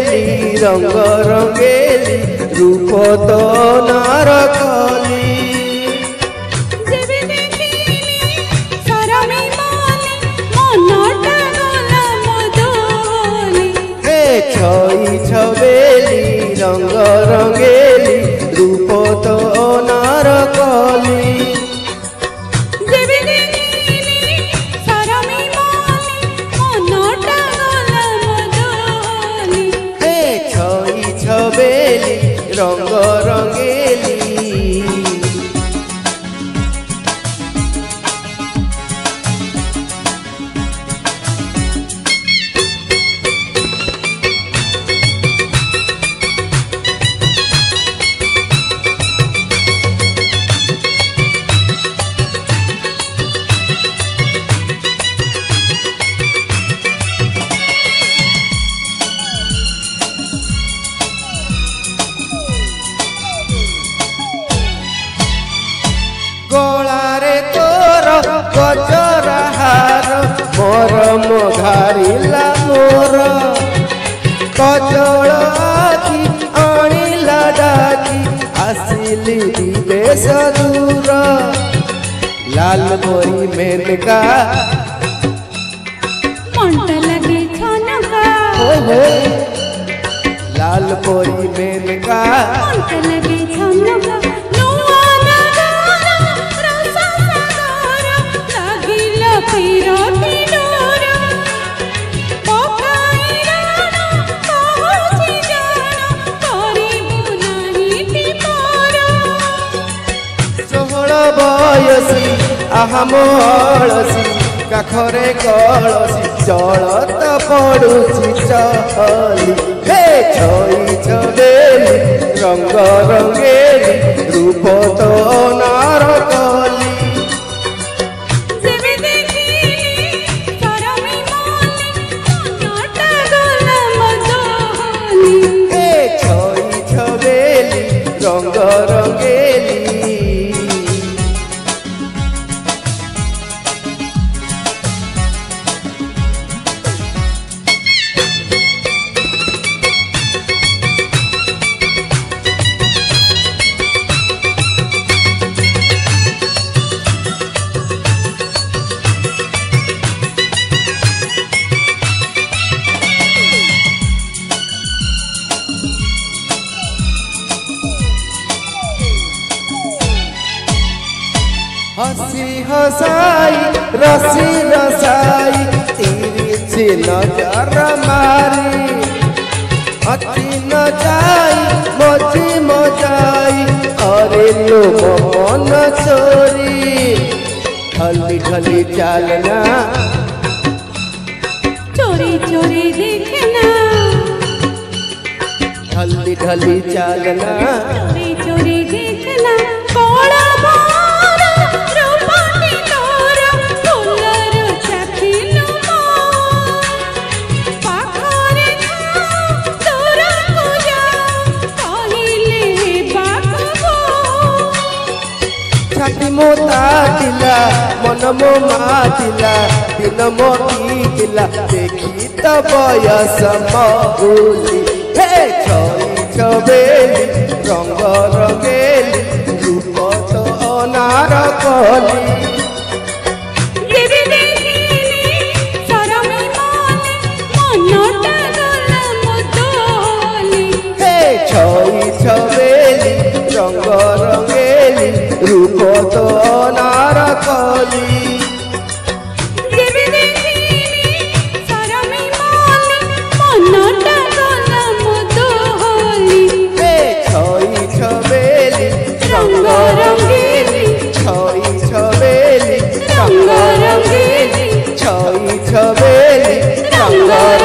छबेली रंग रंगेली रूप तो नार कली छई छबेली रंग रंगेली रूप तो नार कली छई छबेली रंग रंगेली गलारे तोर गजरा हार मोर मघारिला मोर कजल आखि अणिला डाकी आसिली विदेश दूर लाल मोरी मेनका मंट लगे छनका लाल मोरी मेनका मंट लगे छनका बयसी आहम अलसी काखरे कलसी चलत पड़ुची चली हे छई छबेली रंग रंगेली रूप तो नार कली छई छबेली रंग रंगेली हसी हसाई रसी रसाई तिरछी नजर मारी अति न जाई मची मजाई अरे लो मन चोरी ढली ढली चालना चोरी चोरी देखना ढली ढली चालना चोरी चोरी देखना छाती मोता दिला मन मो मातिला दिन मोतीला देखी तो बयस महुली हे छई छबेली रंग रंगेली रूप तो नार कली छई छबेली रंग रंगेली रूप तो नार कली छई छबेली रंग रंगेली छई छबेली रंग रंगेली छई छबेली रंग